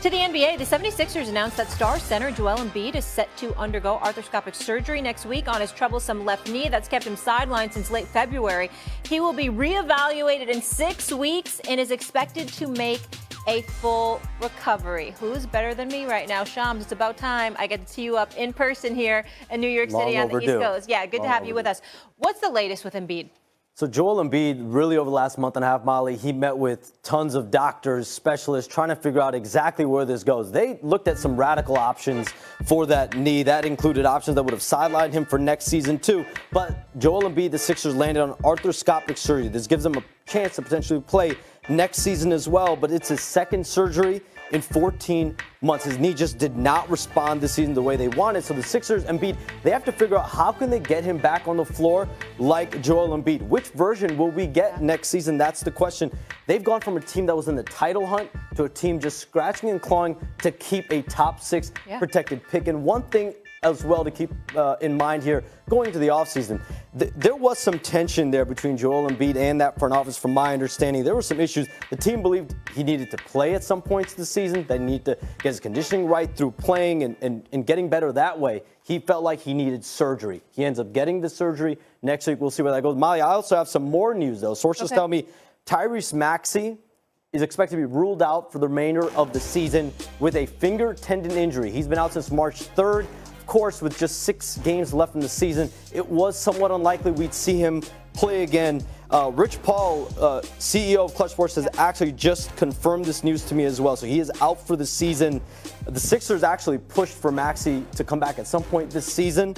To the NBA, the 76ers announced that star center Joel Embiid is set to undergo arthroscopic surgery next week on his troublesome left knee that's kept him sidelined since late February. He will be reevaluated in 6 weeks and is expected to make a full recovery. Who's better than me right now? Shams, it's about time I get to tee you up in person here in New York City on the East Coast. Yeah, good to have you with us. What's the latest with Embiid? So Joel Embiid, really over the last month and a half, Molly, he met with tons of doctors, specialists, trying to figure out exactly where this goes. They looked at some radical options for that knee. That included options that would have sidelined him for next season, too. But Joel Embiid, the Sixers, landed on arthroscopic surgery. This gives him a chance to potentially play next season as well, but it's his second surgery in 14 months. His knee just did not respond this season the way they wanted. So the Sixers, Embiid, they have to figure out how can they get him back on the floor like Joel Embiid. Which version will we get next season? That's the question. They've gone from a team that was in the title hunt to a team just scratching and clawing to keep a top 6 protected pick. And one thing as well to keep in mind here going into the offseason, there was some tension there between Joel Embiid and that front office. From my understanding, there were some issues. The team believed he needed to play at some points this season. They need to get his conditioning right through playing and getting better that way. He felt like he needed surgery. He ends up getting the surgery next week. We'll see where that goes. Molly, I also have some more news, though. Sources tell me Tyrese Maxey is expected to be ruled out for the remainder of the season with a finger tendon injury. He's been out since March 3rd. Of course, with just 6 games left in the season, it was somewhat unlikely we'd see him play again. Rich Paul, CEO of Clutch Sports, has actually just confirmed this news to me as well. So he is out for the season. The Sixers actually pushed for Maxey to come back at some point this season,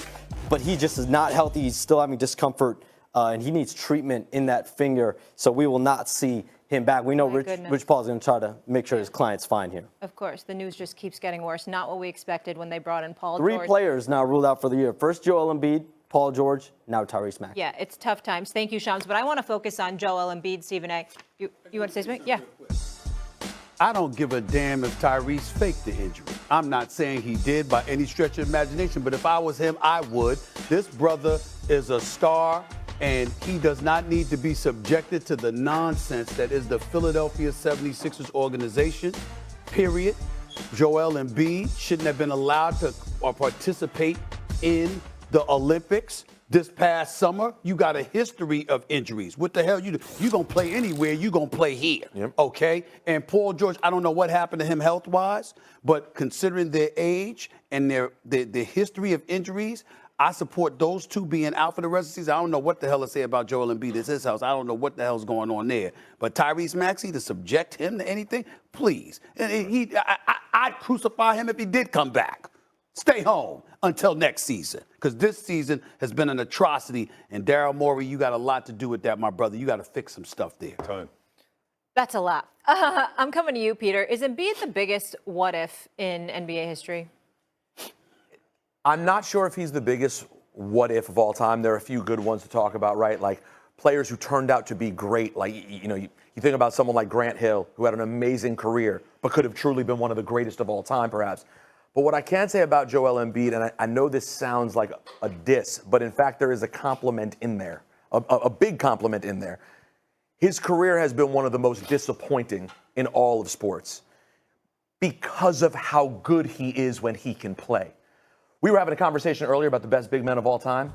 but he just is not healthy. He's still having discomfort, and he needs treatment in that finger. So we will not see him back. We know Rich Paul is going to try to make sure his client's fine here. Of course, the news just keeps getting worse. Not what we expected when they brought in Paul George. 3 George. Players now ruled out for the year. First Joel Embiid, Paul George, now Tyrese Maxey. Yeah, it's tough times. Thank you, Shams. But I want to focus on Joel Embiid, Stephen A. You want to say something? Yeah. I don't give a damn if Tyrese faked the injury. I'm not saying he did by any stretch of imagination, but if I was him, I would. This brother is a star, and he does not need to be subjected to the nonsense that is the Philadelphia 76ers organization, period. Joel Embiid shouldn't have been allowed to participate in the Olympics this past summer. You got a history of injuries. What the hell you do? You gonna play anywhere, you gonna play here, okay? And Paul George, I don't know what happened to him health-wise, but considering their age and their history of injuries, I support those two being out for the rest of the season. I don't know what the hell to say about Joel Embiid. It's his house. I don't know what the hell's going on there. But Tyrese Maxey, to subject him to anything, please. And I'd crucify him if he did come back. Stay home until next season, because this season has been an atrocity. And Daryl Morey, you got a lot to do with that, my brother. You got to fix some stuff there. That's a lot. I'm coming to you, Peter. Is Embiid the biggest what if in NBA history? I'm not sure if he's the biggest what if of all time. There are a few good ones to talk about, right? Like players who turned out to be great. Like, you think about someone like Grant Hill, who had an amazing career, but could have truly been one of the greatest of all time, perhaps. But what I can say about Joel Embiid, and I know this sounds like a diss, but in fact there is a compliment in there, a big compliment in there. His career has been one of the most disappointing in all of sports because of how good he is when he can play. We were having a conversation earlier about the best big men of all time.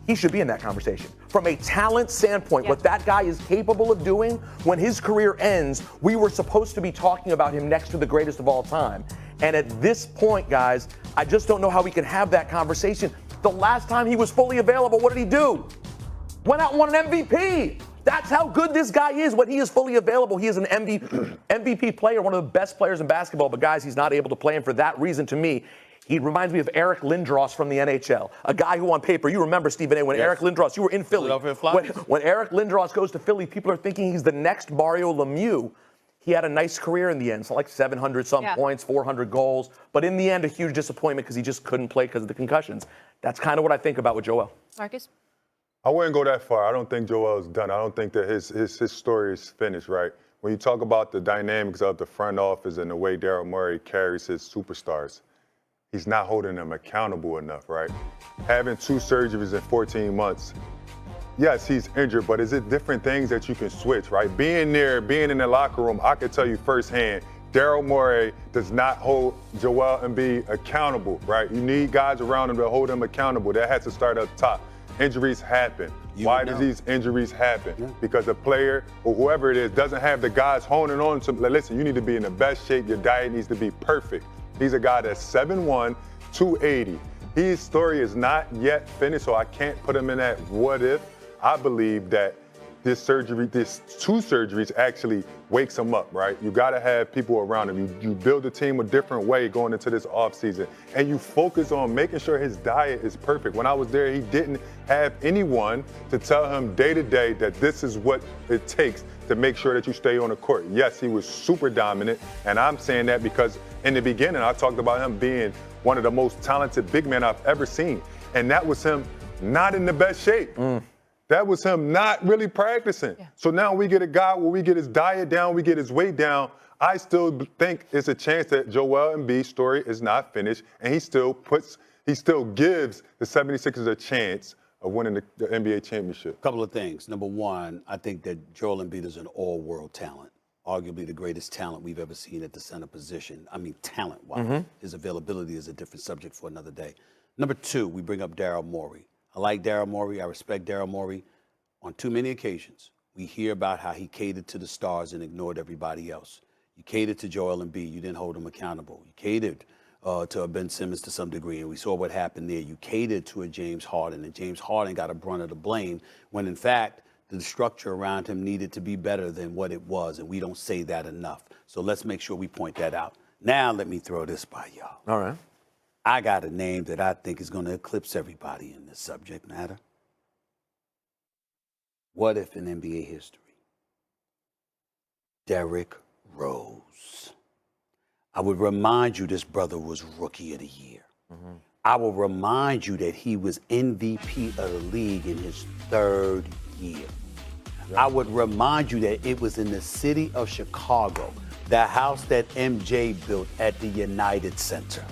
He should be in that conversation. From a talent standpoint, what that guy is capable of doing, when his career ends, we were supposed to be talking about him next to the greatest of all time. And at this point, guys, I just don't know how we can have that conversation. The last time he was fully available, what did he do? Went out and won an MVP. That's how good this guy is. When he is fully available, he is an MVP player, one of the best players in basketball. But, guys, he's not able to play. And for that reason, to me, he reminds me of Eric Lindros from the NHL, a guy who on paper, you remember, Stephen A., when Eric Lindros, you were in Philly. When Eric Lindros goes to Philly, people are thinking he's the next Mario Lemieux. He had a nice career in the end, so like 700-some points, 400 goals. But in the end, a huge disappointment because he just couldn't play because of the concussions. That's kind of what I think about with Joel. Marcus? I wouldn't go that far. I don't think Joel's done. I don't think that his story is finished, right? When you talk about the dynamics of the front office and the way Daryl Morey carries his superstars, he's not holding them accountable enough, right? Having 2 surgeries in 14 months, yes, he's injured, but is it different things that you can switch, right? Being there, being in the locker room, I can tell you firsthand, Daryl Morey does not hold Joel Embiid accountable, right? You need guys around him to hold him accountable. That has to start up top. Injuries happen. Why do these injuries happen? Yeah. Because the player or whoever it is doesn't have the guys honing on to, listen, you need to be in the best shape. Your diet needs to be perfect. He's a guy that's 7'1", 280. His story is not yet finished, so I can't put him in that what if. I believe that this two surgeries actually wakes him up, right? You got to have people around him. You build a team a different way going into this offseason, and you focus on making sure his diet is perfect. When I was there, he didn't have anyone to tell him day to day that this is what it takes to make sure that you stay on the court. Yes, he was super dominant, and I'm saying that because in the beginning, I talked about him being one of the most talented big men I've ever seen, and that was him not in the best shape. That was him not really practicing. Yeah. So now we get a guy where we get his diet down, we get his weight down. I still think it's a chance that Joel Embiid's story is not finished, and he still gives the 76ers a chance of winning the NBA championship. A couple of things. Number one, I think that Joel Embiid is an all-world talent, arguably the greatest talent we've ever seen at the center position. I mean, talent-wise. His availability is a different subject for another day. Number two, we bring up Daryl Morey. I like Daryl Morey. I respect Daryl Morey. On too many occasions, we hear about how he catered to the stars and ignored everybody else. You catered to Joel Embiid. You didn't hold him accountable. You catered to a Ben Simmons to some degree, and we saw what happened there. You catered to a James Harden, and James Harden got a brunt of the blame when, in fact, the structure around him needed to be better than what it was, and we don't say that enough. So let's make sure we point that out. Now let me throw this by y'all. All right. I got a name that I think is going to eclipse everybody in this subject matter. What if in NBA history? Derrick Rose. I would remind you this brother was Rookie of the Year. I will remind you that he was MVP of the league in his third year. I would remind you that it was in the city of Chicago, the house that MJ built at the United Center.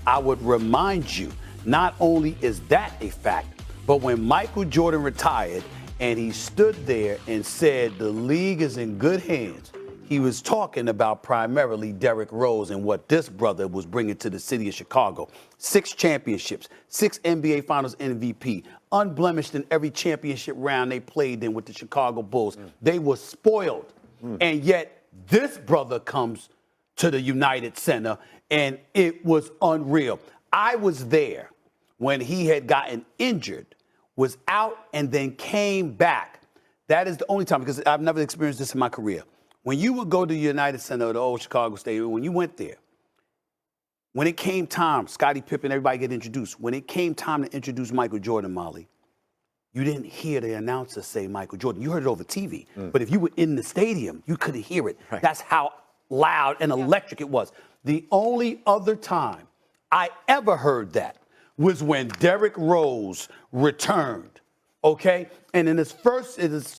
I would remind you, not only is that a fact, but when Michael Jordan retired and he stood there and said the league is in good hands, he was talking about primarily Derrick Rose and what this brother was bringing to the city of Chicago. 6 championships, 6 NBA Finals MVP, unblemished in every championship round they played in with the Chicago Bulls. They were spoiled. And yet this brother comes to the United Center, and it was unreal. I was there when he had gotten injured, was out, and then came back. That is the only time, because I've never experienced this in my career. When you would go to the United Center or the old Chicago Stadium, when you went there, when it came time, Scottie Pippen, everybody get introduced. When it came time to introduce Michael Jordan, Molly, you didn't hear the announcer say Michael Jordan. You heard it over TV. But if you were in the stadium, you couldn't hear it. Right. That's how loud and electric it was. The only other time I ever heard that was when Derrick Rose returned, okay? And in his